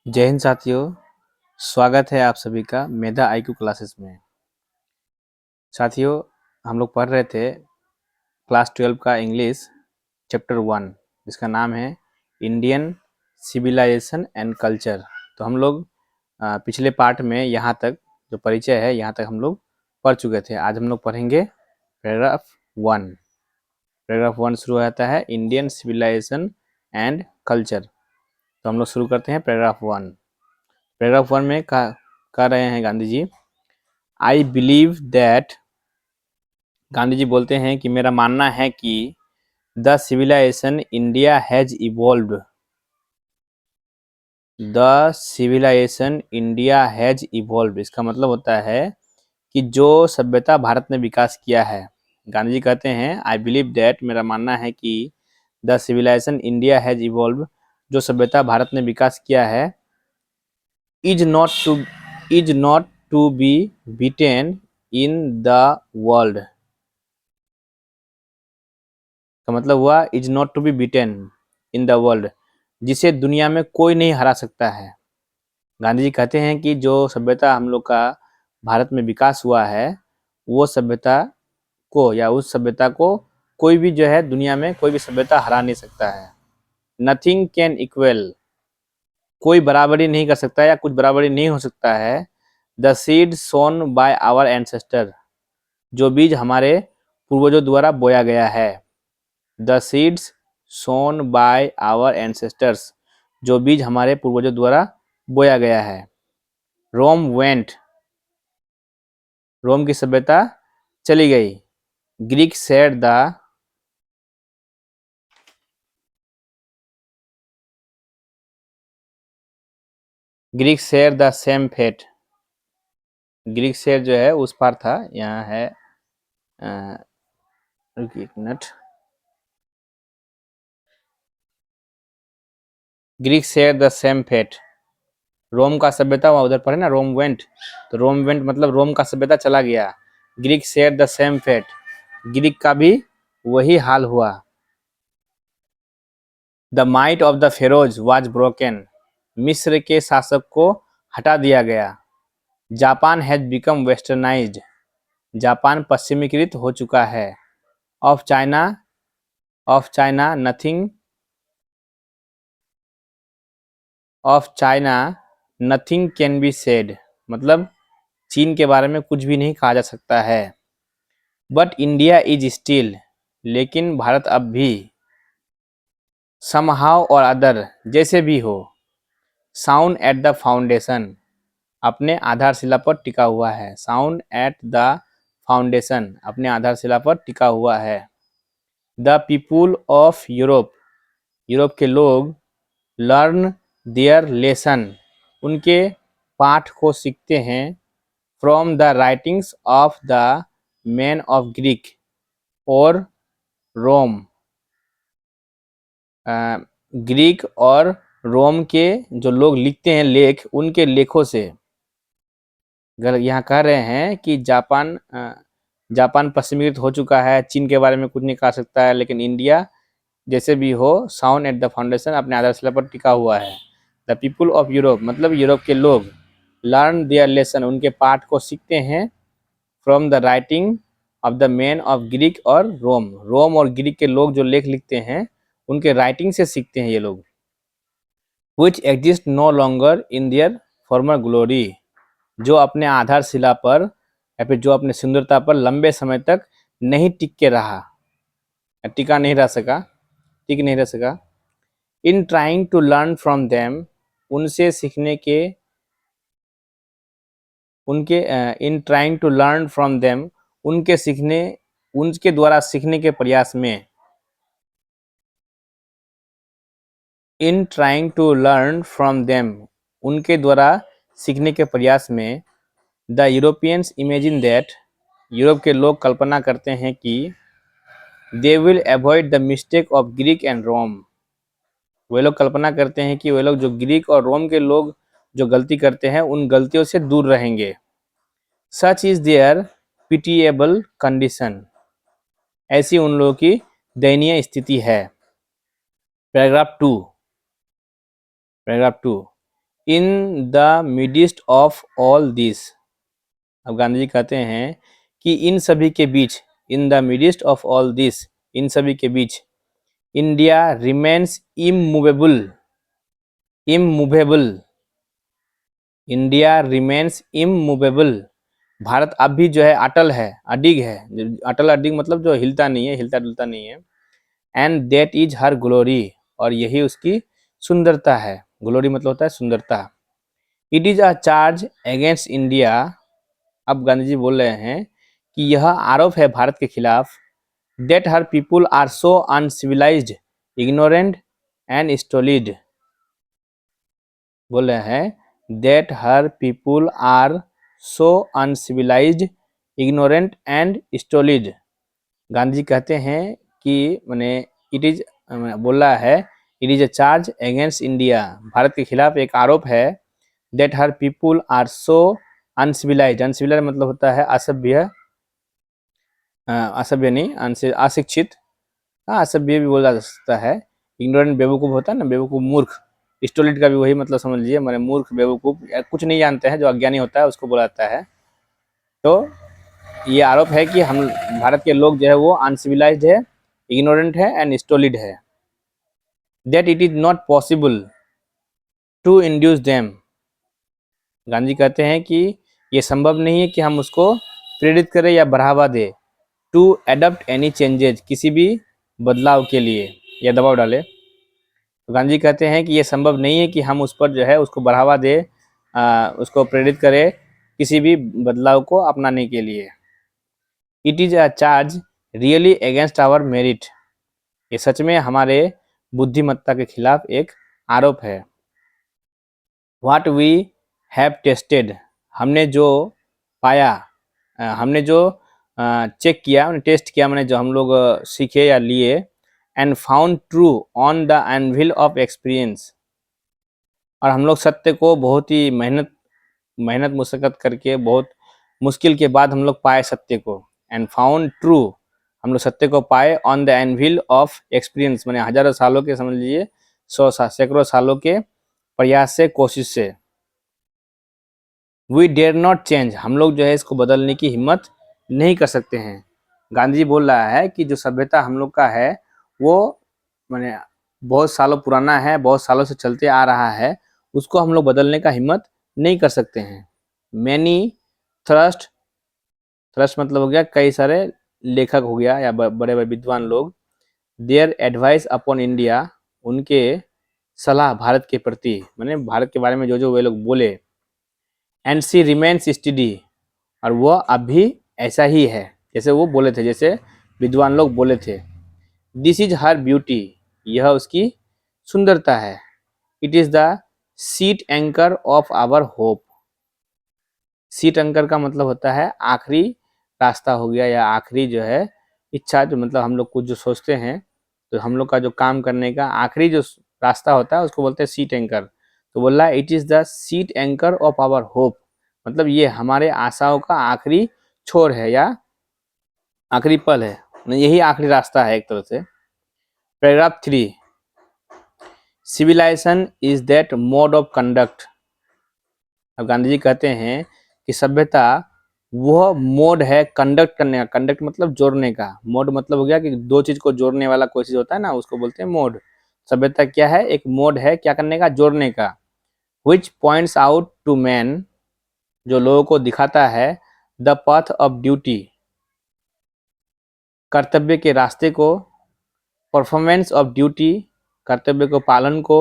जय हिंद साथियों। स्वागत है आप सभी का मेधा आईक्यू क्लासेस में। साथियों, हम लोग पढ़ रहे थे क्लास 12 का इंग्लिश चैप्टर 1, जिसका नाम है इंडियन सिविलाइजेशन एंड कल्चर। तो हम लोग पिछले पार्ट में यहाँ तक जो परिचय है यहाँ तक हम लोग पढ़ चुके थे। आज हम लोग पढ़ेंगे पैराग्राफ 1। पैराग्राफ 1 शुरू होता है इंडियन सिविलाइजेशन एंड कल्चर। तो हम लोग शुरू करते हैं पैराग्राफ 1। पैराग्राफ 1 में कह रहे हैं Gandhi ji, I believe that, Gandhi ji बोलते हैं कि मेरा मानना है कि the civilization India has evolved, the civilization India has evolved, इसका मतलब होता है कि जो सभ्यता भारत ने विकास किया है। गांधी जी कहते हैं आई बिलीव दैट, मेरा मानना है कि the civilization India has evolved, जो सभ्यता भारत ने विकास किया है, is not to be beaten in the world, का मतलब हुआ is not to be beaten in the world, जिसे दुनिया में कोई नहीं हरा सकता है। गांधी जी कहते हैं कि जो सभ्यता हम लोग का भारत में विकास हुआ है, वो सभ्यता को या उस सभ्यता को कोई भी जो है दुनिया में कोई भी सभ्यता हरा नहीं सकता है। नथिंग कैन इक्वल, कोई बराबरी नहीं कर सकता या कुछ बराबरी नहीं हो सकता है। The seed sown by our ancestor, जो बीज हमारे पूर्वजों द्वारा बोया गया है। The seeds sown by our ancestors, जो बीज हमारे पूर्वजों द्वारा बोया गया है। रोम वेंट, रोम की सभ्यता चली गई। Greek share the, Greek share the same fate, Greek share जो है उस पार था, यहाँ है रुकिए एक minute. Greek share the same fate, Rome का सभ्यता वहाँ उधर पढ़े ना, रोम वेंट, तो रोम वेंट मतलब रोम का सभ्यता चला गया। Greek share the same fate, Greek का भी वही हाल हुआ। The might of the pharaohs was broken, मिस्र के शासक को हटा दिया गया। Japan has become westernised, Japan पश्चिमीकृत हो चुका है। Of China, of China nothing, of China nothing can be said, मतलब चीन के बारे में कुछ भी नहीं कहा जा सकता है। बट इंडिया इज स्टिल, लेकिन भारत अब भी, समहाउ और अदर, जैसे भी हो, साउंड एट द फाउंडेशन, अपने आधारशिला पर टिका हुआ है। साउंड एट द फाउंडेशन, अपने आधारशिला पर टिका हुआ है। The people of Europe, Europe के लोग, लर्न देयर लेसन, उनके पाठ को सीखते हैं। From the writings of the man of Greek और रोम, ग्रीक और रोम के जो लोग लिखते हैं लेख, उनके लेखों से। यहाँ कह रहे हैं कि जापान पश्चिमीकृत हो चुका है, चीन के बारे में कुछ नहीं कह सकता है, लेकिन इंडिया जैसे भी हो, साउंड एट द फाउंडेशन, अपने आधारशिला पर टिका हुआ है। द पीपुल ऑफ यूरोप, मतलब यूरोप के लोग, लर्न देयर लेसन, उनके पाठ को सीखते हैं। From the writing of the man of Greek और रोम, रोम और ग्रीक के लोग जो लेख लिखते हैं उनके राइटिंग से सीखते हैं ये लोग। Which exist no longer in their former glory, जो अपने आधारशिला पर या फिर जो अपने सुंदरता पर लंबे समय तक नहीं टिक के रहा, टिका नहीं रह सका, टिक नहीं रह सका। In trying to learn from them, उनसे सीखने के, उनके in trying to learn from them, उनके सीखने, उनके द्वारा सीखने के प्रयास में। In trying to learn from them, उनके द्वारा सीखने के प्रयास में। The Europeans imagine that, Europe के लोग कल्पना करते हैं कि they will avoid the mistake of Greek and Rome, वे लोग कल्पना करते हैं कि वे लोग जो ग्रीक और रोम के लोग जो गलती करते हैं उन गलतियों से दूर रहेंगे। Such is their pitiable condition, ऐसी उन लोगों की दयनीय स्थिति है। Paragraph 2, paragraph 2, in the midst of all this, अब गांधी जी कहते हैं कि इन सभी के बीच, in the midst of all this, इन सभी के बीच, India remains immovable, immovable, India remains immovable, Bharat अब भी जो है अटल है, अडिग है, अटल अडिग मतलब जो हिलता नहीं है, हिलता डुलता नहीं है। And that is her glory, और यही उसकी सुंदरता है, ग्लोरी मतलब होता है सुंदरता। It is a charge against India, अब गांधी जी बोल रहे हैं कि यह आरोप है भारत के खिलाफ, that her people are so uncivilised, ignorant and stolid, बोल रहे हैं that her people are so uncivilised, ignorant and stolid. Gandhi ji कहते हैं कि मैंने इट इज, बोल रहा है it is a charge against India, Bharat के खिलाफ एक आरोप है, that her people are so uncivilised, uncivilised मतलब होता है असभ्य, असभ्य नहीं, अशिक्षित, हाँ असभ्य भी बोला जा सकता है, इग्नोरेंट बेवकूफ़ होता है ना, बेवकूफ़ मूर्ख, स्टोलिड का भी वही मतलब समझ लीजिए, मैंने मूर्ख बेवकूफ़ कुछ नहीं जानते हैं, जो अज्ञानी होता है उसको बोला जाता है। तो ये आरोप है कि हम भारत के लोग जो है वो अनसिविलाइज्ड है, इग्नोरेंट है एंड स्टोलिड है। That it is not possible to induce them, Gandhi कहते हैं कि ये संभव नहीं है कि हम उसको प्रेरित करें या बढ़ावा दें, टू एडप्ट एनी चेंजेज, किसी भी बदलाव के लिए या दबाव डाले। तो गांधी कहते हैं कि ये संभव नहीं है कि हम उस पर जो है उसको बढ़ावा दें, उसको प्रेरित करें किसी भी बदलाव को अपनाने के लिए। It is a charge really against our merit, ये सच में हमारे बुद्धिमत्ता के खिलाफ एक आरोप है। व्हाट वी हैव टेस्टेड, हमने जो पाया, हमने जो चेक किया, टेस्ट किया, मैंने जो हम लोग सीखे या लिए, and found true on the anvil of experience, और हम लोग सत्य को बहुत ही मेहनत मुशक्कत करके, बहुत मुश्किल के बाद हम लोग पाए सत्य को, एंड फाउंड ट्रू, हम लोग सत्य को पाए, on the anvil of experience मैंने हजारों सालों के, समझ लीजिए सैकड़ों सालों के प्रयास से, कोशिश से। वी डेयर नॉट चेंज, हम लोग जो है इसको बदलने की हिम्मत नहीं कर सकते हैं। गांधी जी बोल रहा है कि जो सभ्यता हम लोग का है वो मैंने बहुत सालों पुराना है, बहुत सालों से चलते आ रहा है, उसको हम लोग बदलने का हिम्मत नहीं कर सकते हैं। मैनी थ्रस्ट, थ्रस्ट मतलब हो गया कई सारे लेखक हो गया या बड़े बड़े विद्वान लोग, देयर एडवाइस अपॉन इंडिया, उनके सलाह भारत के प्रति, मैंने भारत के बारे में जो जो वे लोग बोले, एंड सी रिमेन्स स्टडी, और वह अभी ऐसा ही है जैसे वो बोले थे, जैसे विद्वान लोग बोले थे। दिस इज हर ब्यूटी, यह उसकी सुंदरता है। It is the sheet anchor of our hope, sheet anchor का मतलब होता है आखिरी रास्ता हो गया, या आखिरी जो है इच्छा, जो मतलब हम लोग कुछ जो सोचते हैं, तो हम लोग का जो काम करने का आखिरी जो रास्ता होता है उसको बोलते हैं सीट एंकर। तो बोल रहा है it is the sheet anchor of our hope, मतलब ये हमारे आशाओं का आखिरी छोर है या आखिरी पल है, यही आखिरी रास्ता है एक तरह से। Paragraph 3, civilization is that mode of conduct, अब गांधी जी कहते हैं कि सभ्यता वह मोड है कंडक्ट करने का, कंडक्ट मतलब जोड़ने का, मोड मतलब हो गया कि दो चीज को जोड़ने वाला कोई चीज होता है ना, उसको बोलते हैं मोड। सभ्यता क्या है, एक मोड है, क्या करने का, जोड़ने का। विच पॉइंट्स आउट टू मैन, जो लोगों को दिखाता है, द पाथ ऑफ ड्यूटी, कर्तव्य के रास्ते को, परफॉर्मेंस ऑफ ड्यूटी, कर्तव्य को पालन को,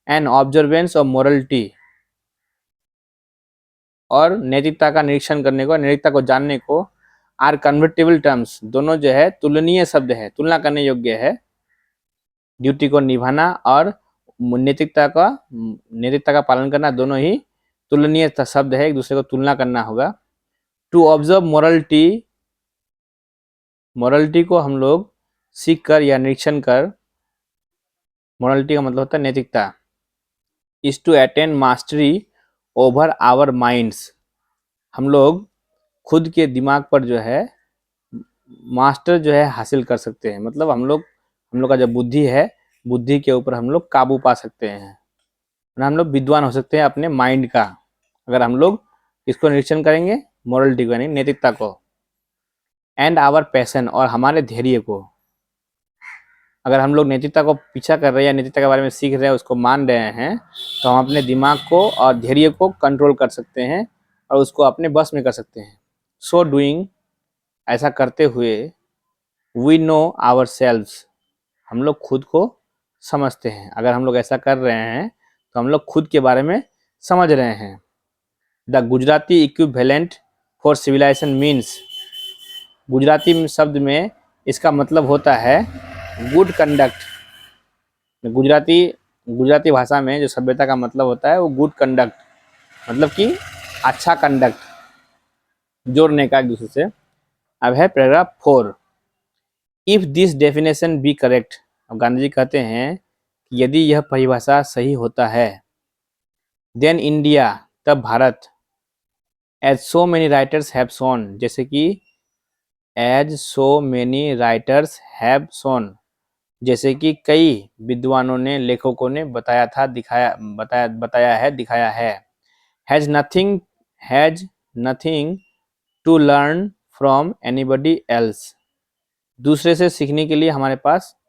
एंड ऑब्जर्वेंस ऑफ मोरलिटी, और नैतिकता का निरीक्षण करने को, नैतिकता को जानने को, आर कन्वर्टेबल टर्म्स, दोनों जो है तुलनीय शब्द है, तुलना करने योग्य है। ड्यूटी को निभाना और नैतिकता का पालन करना दोनों ही तुलनीय शब्द है, एक दूसरे को तुलना करना होगा। टू ऑब्जर्व मोरलिटी, मोरलिटी को हम लोग सीख कर या निरीक्षण कर, मोरलिटी का मतलब होता है नैतिकता। Is to attain mastery over our minds, हम लोग खुद के दिमाग पर जो है मास्टर जो है हासिल कर सकते हैं, मतलब हम लोग का जो बुद्धि है, बुद्धि के ऊपर हम लोग काबू पा सकते हैं। और हम लोग विद्वान हो सकते हैं अपने माइंड का, अगर हम लोग इसको निरीक्षण करेंगे, मोरलिटी को यानी नैतिकता को। एंड आवर पैशन, और हमारे धैर्य को। अगर हम लोग नैतिकता को पीछा कर रहे हैं या नैतिकता के बारे में सीख रहे हैं, उसको मान रहे हैं, तो हम अपने दिमाग को और धैर्य को कंट्रोल कर सकते हैं और उसको अपने बस में कर सकते हैं। सो डूइंग, ऐसा करते हुए, वी नो आवर सेल्व्स, हम लोग खुद को समझते हैं। अगर हम लोग ऐसा कर रहे हैं तो हम लोग खुद के बारे में समझ रहे हैं। The Gujarati equivalent for civilization means, Gujarati शब्द में इसका मतलब होता है गुड कंडक्ट। गुजराती भाषा में जो सभ्यता का मतलब होता है वो गुड कंडक्ट, मतलब कि अच्छा कंडक्ट, जोड़ने का एक दूसरे से। अब है paragraph 4। If this definition be correct, अब गांधी जी कहते हैं कि यदि यह परिभाषा सही होता है, देन इंडिया, तब Bharat, as so many writers have shown, जैसे कि as so many writers have shown, जैसे कि कई विद्वानों ने, लेखकों ने बताया था, बताया है, दिखाया है। Has nothing to learn from anybody else, दूसरे से सीखने के लिए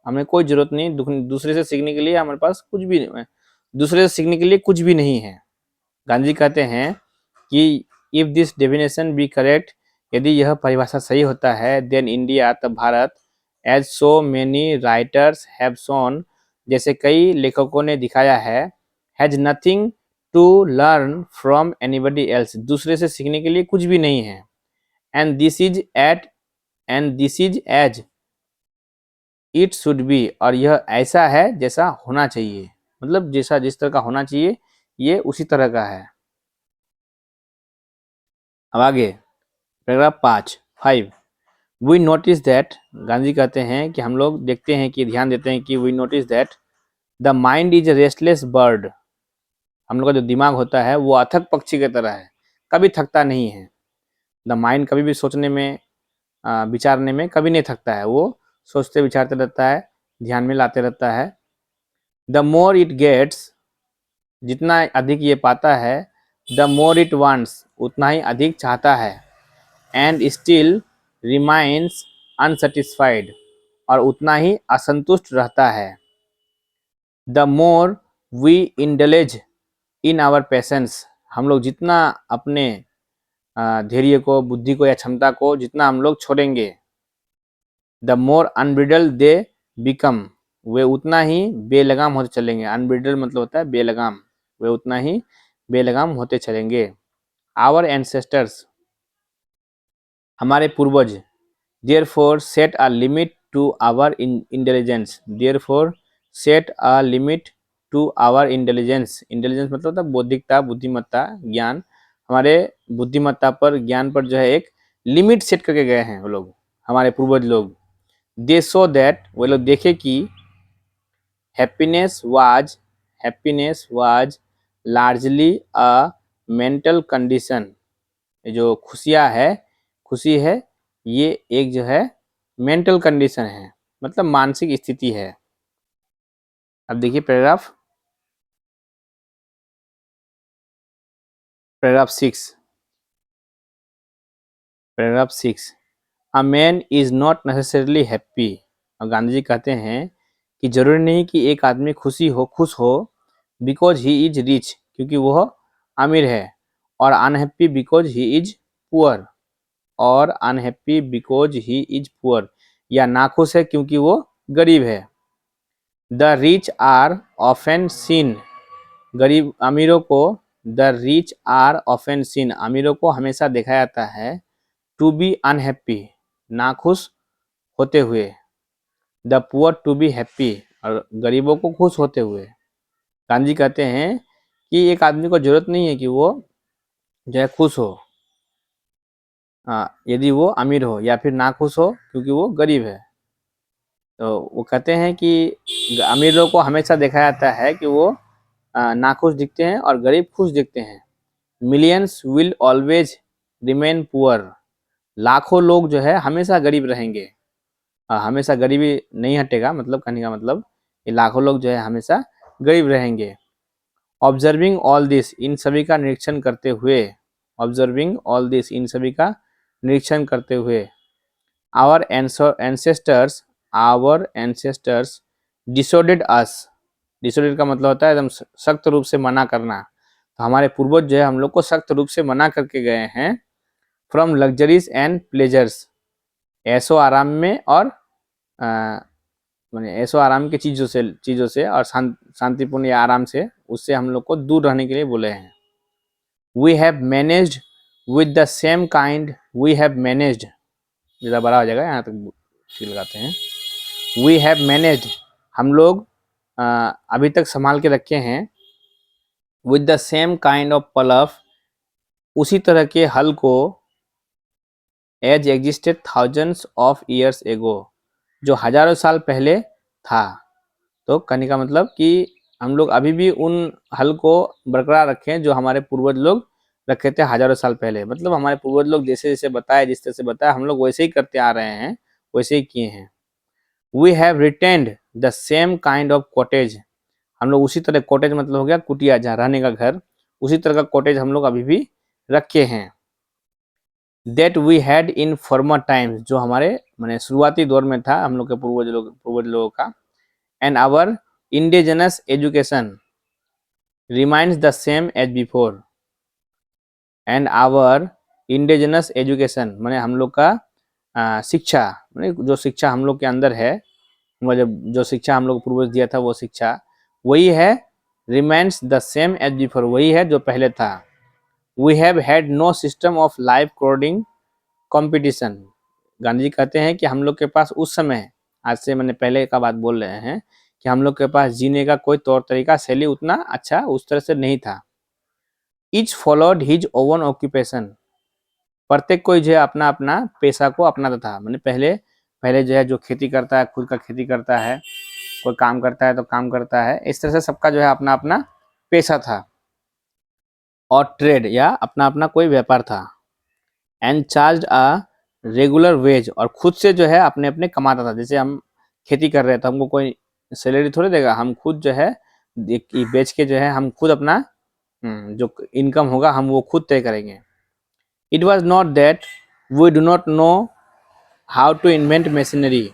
हमें कोई जरूरत नहीं, दूसरे से सीखने के लिए हमारे पास कुछ भी नहीं, दूसरे से सीखने के लिए कुछ भी नहीं है। गांधी कहते हैं कि if this definition be correct, यदि यह परिभाषा सही होता है, देन इंडिया, तब Bharat, as so many writers have shown, जैसे कई लेखकों ने दिखाया है, has nothing to learn from anybody else, दूसरे से सीखने के लिए कुछ भी नहीं है। And this is as it should be, और यह ऐसा है जैसा होना चाहिए, मतलब जैसा जिस तरह का होना चाहिए ये उसी तरह का है। अब आगे paragraph 5। We notice that, Gandhi कहते हैं कि हम लोग देखते हैं कि ध्यान देते हैं कि we notice that the mind is a restless bird, हम लोग का जो दिमाग होता है वो अथक पक्षी की तरह है, कभी थकता नहीं है। द माइंड कभी भी सोचने में, विचारने में कभी नहीं थकता है, वो सोचते विचारते रहता है, ध्यान में लाते रहता है। द मोर इट गेट्स, जितना अधिक ये पाता है, द मोर इट वांट्स, उतना ही अधिक चाहता है। एंड स्टिल रिमाइंस अनसेटिस्फाइड, और उतना ही असंतुष्ट रहता है। The more we indulge in our passions, हम लोग जितना अपने धैर्य को, बुद्धि को या क्षमता को जितना हम लोग छोड़ेंगे, द मोर अनब्रिडल दे बिकम, वे उतना ही बेलगाम होते चलेंगे। अनब्रिडल मतलब होता है बेलगाम, वे उतना ही बेलगाम होते चलेंगे। आवर एंसेस्टर्स, हमारे पूर्वज, therefore set a limit to our intelligence, therefore set a limit to our intelligence, intelligence मतलब होता है बौद्धिकता, बुद्धिमत्ता, ज्ञान, हमारे बुद्धिमत्ता पर, ज्ञान पर जो है एक लिमिट सेट करके गए हैं वो लोग, हमारे पूर्वज लोग। दे सो दैट, वो लोग देखे कि happiness was largely a mental condition, जो खुशी है ये एक जो है मेंटल कंडीशन है, मतलब मानसिक स्थिति है। अब देखिए paragraph 6। A man is not necessarily happy, और गांधी जी कहते हैं कि जरूरी नहीं कि एक आदमी खुश हो, बिकॉज ही इज रिच, क्योंकि वह अमीर है, और unhappy because he is poor, या नाखुश है क्योंकि वो गरीब है। The rich are often seen, the rich are often seen, अमीरों को हमेशा देखा जाता है, टू बी अनहैप्पी, नाखुश होते हुए, the poor to be happy, और गरीबों को खुश होते हुए। गांधी कहते हैं कि एक आदमी को जरूरत नहीं है कि वो जो है खुश हो, यदि वो अमीर हो, या फिर नाखुश हो क्योंकि वो गरीब है। तो वो कहते हैं कि अमीरों को हमेशा देखा जाता है कि वो नाखुश दिखते हैं और गरीब खुश दिखते हैं। Millions will always remain poor, लाखों लोग जो है हमेशा गरीब रहेंगे, हमेशा गरीबी नहीं हटेगा, मतलब कहने का मतलब ये लाखों लोग जो है हमेशा गरीब रहेंगे। ऑब्जर्विंग ऑल दिस, इन सभी का निरीक्षण करते हुए, ऑब्जर्विंग ऑल दिस, इन सभी का निरीक्षण करते हुए, आवर एंसेस्टर्स, आवर एंसेस्टर्स डिसोर्डेड अस, डिसोर्डेड का मतलब होता है एकदम सख्त रूप से मना करना, तो हमारे पूर्वज जो है हम लोग को सख्त रूप से मना करके गए हैं, फ्रॉम लग्जरीज एंड प्लेजर्स, ऐशो आराम में और माने ऐशो आराम की चीज़ों से और शांतिपूर्ण या आराम से, उससे हम लोग को दूर रहने के लिए बोले हैं। We have managed with the same kind, we have managed ज़्यादा बड़ा हो जाएगा, यहाँ तक ठीक लगाते हैं। वी हैव मैनेज्ड, हम लोग अभी तक संभाल के रखे हैं, with the same kind of plough, उसी तरह के हल को, as existed thousands of years ago, जो हजारों साल पहले था। तो कहने का मतलब कि हम लोग अभी भी उन हल को बरकरार रखें जो हमारे पूर्वज लोग रखे थे हजारों साल पहले, मतलब हमारे पूर्वज लोग जैसे जैसे बताए, जिस तरह से बताया, हम लोग वैसे ही करते आ रहे हैं, वैसे ही किए हैं। We have retained the same kind of cottage, हम लोग उसी तरह, कॉटेज मतलब हो गया कुटिया, जहाँ रहने का घर, उसी तरह का कॉटेज हम लोग अभी भी रखे हैं। That we had in former times, जो हमारे माने शुरुआती दौर में था हम लोग के पूर्वज लोगों का। And our indigenous education remains the same as before, and our indigenous education माने हम लोग का शिक्षा, माने जो शिक्षा हम लोग के अंदर है, जो शिक्षा हम लोग पूर्वज दिया था वो शिक्षा वही है। Remains the same as before, वही है जो पहले था। We have had no system of life corroding competition, Gandhi ji कहते हैं कि हम लोग के पास उस समय, आज से मैंने पहले का बात बोल रहे हैं, कि हम लोग के पास जीने का कोई तौर तरीका, शैली उतना अच्छा उस तरह से नहीं था। Each followed his oven occupation, प्रत्येक कोई जो है अपना अपना पेशा को अपनाता था, मैंने पहले पहले जो है जो खेती करता है खुद का खेती करता है, कोई काम करता है तो काम करता है, इस तरह से सबका जो है अपना अपना पेशा था और ट्रेड या अपना अपना कोई व्यापार था। And charge a regular wage, और खुद से जो है अपने अपने कमाता था। जैसे हम खेती कर रहे हैं तो हमको कोई सैलरी थोड़ी देगा, हम खुद जो है बेच के जो है हम खुद अपना जो इनकम होगा हम वो खुद तय करेंगे। It was not that we do not know how to invent machinery,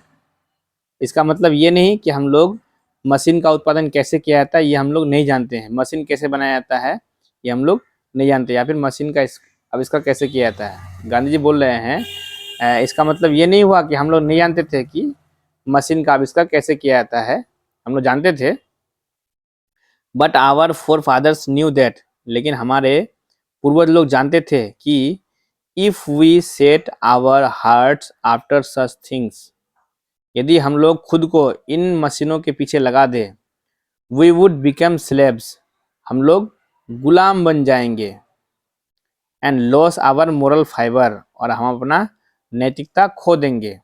इसका मतलब ये नहीं कि हम लोग मशीन का उत्पादन कैसे किया जाता है ये हम लोग नहीं जानते हैं, मशीन कैसे बनाया जाता है ये हम लोग नहीं जानते, या फिर मशीन का आविष्कार कैसे किया जाता है। गांधी जी बोल रहे हैं इसका मतलब ये नहीं हुआ कि हम लोग नहीं जानते थे कि मशीन का आविष्कार कैसे किया जाता है, हम लोग जानते थे। But our forefathers knew that, लेकिन हमारे पूर्वज लोग जानते थे कि if we set our hearts after such things, यदि हम लोग खुद को इन मशीनों के पीछे लगा दे, वी वुड बिकम स्लेब्स, हम लोग गुलाम बन जाएंगे। And lose our moral fibre, और हम अपना नैतिकता खो देंगे।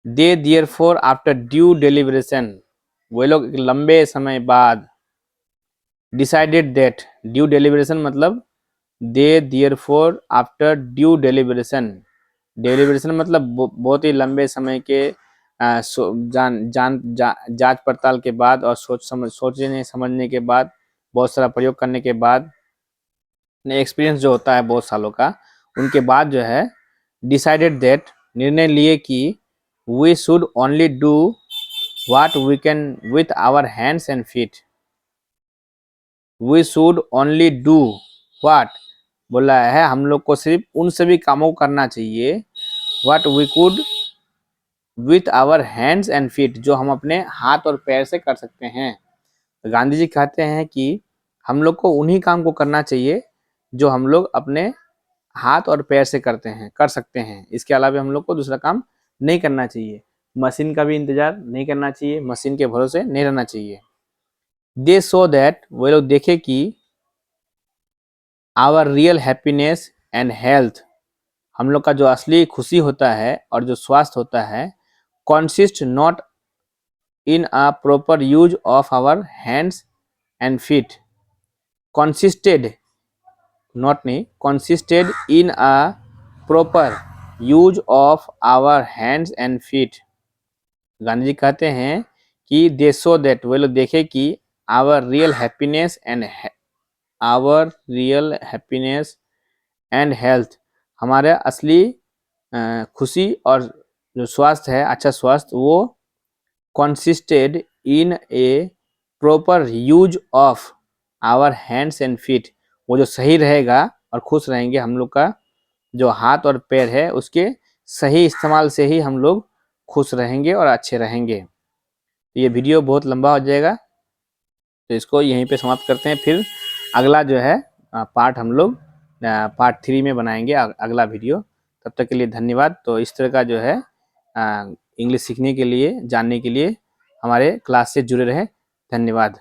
They therefore after due deliberation, वे लोग एक लंबे समय बाद, डिसाइडेड दैट, ड्यू डेलिब्रेशन मतलब they therefore after due deliberation, deliberation मतलब बहुत ही लंबे समय के जांच पड़ताल के बाद और सोचने समझने के बाद, बहुत सारा प्रयोग करने के बाद, एक्सपीरियंस जो होता है बहुत सालों का, उनके बाद जो है डिसाइडेड दैट, निर्णय लिए कि we should only do what we can with our hands and feet, we should only do what, बोला है हम लोग को सिर्फ उन सभी कामों को करना चाहिए, what we could with our hands and feet, जो हम अपने हाथ और पैर से कर सकते हैं। तो गांधी जी कहते हैं कि हम लोग को उन्हीं काम को करना चाहिए जो हम लोग अपने हाथ और पैर से कर सकते हैं, इसके अलावा हम लोग को दूसरा काम नहीं करना चाहिए, मशीन का भी इंतजार नहीं करना चाहिए, मशीन के भरोसे नहीं रहना चाहिए। दे सो दैट, वो लोग देखे कि our real happiness and health, हम लोग का जो असली खुशी होता है और जो स्वास्थ्य होता है, consist not in a proper use of our hands and feet, consisted not नहीं, consisted in a proper use of our hands and feet। Gandhi ji कहते हैं कि दे सो दैट, वे लोग देखे कि our real happiness and health, हमारे असली खुशी और जो स्वास्थ्य है, अच्छा स्वास्थ्य, वो consisted in a proper use of our hands and feet, वो जो सही रहेगा और खुश रहेंगे हम लोग का जो हाथ और पैर है उसके सही इस्तेमाल से ही हम लोग खुश रहेंगे और अच्छे रहेंगे। ये वीडियो बहुत लंबा हो जाएगा तो इसको यहीं पे समाप्त करते हैं। फिर अगला जो है पार्ट हम लोग पार्ट 3 में बनाएंगे अगला वीडियो। तब तक के लिए धन्यवाद। तो इस तरह का जो है इंग्लिश सीखने के लिए, जानने के लिए हमारे क्लास से जुड़े रहें। धन्यवाद।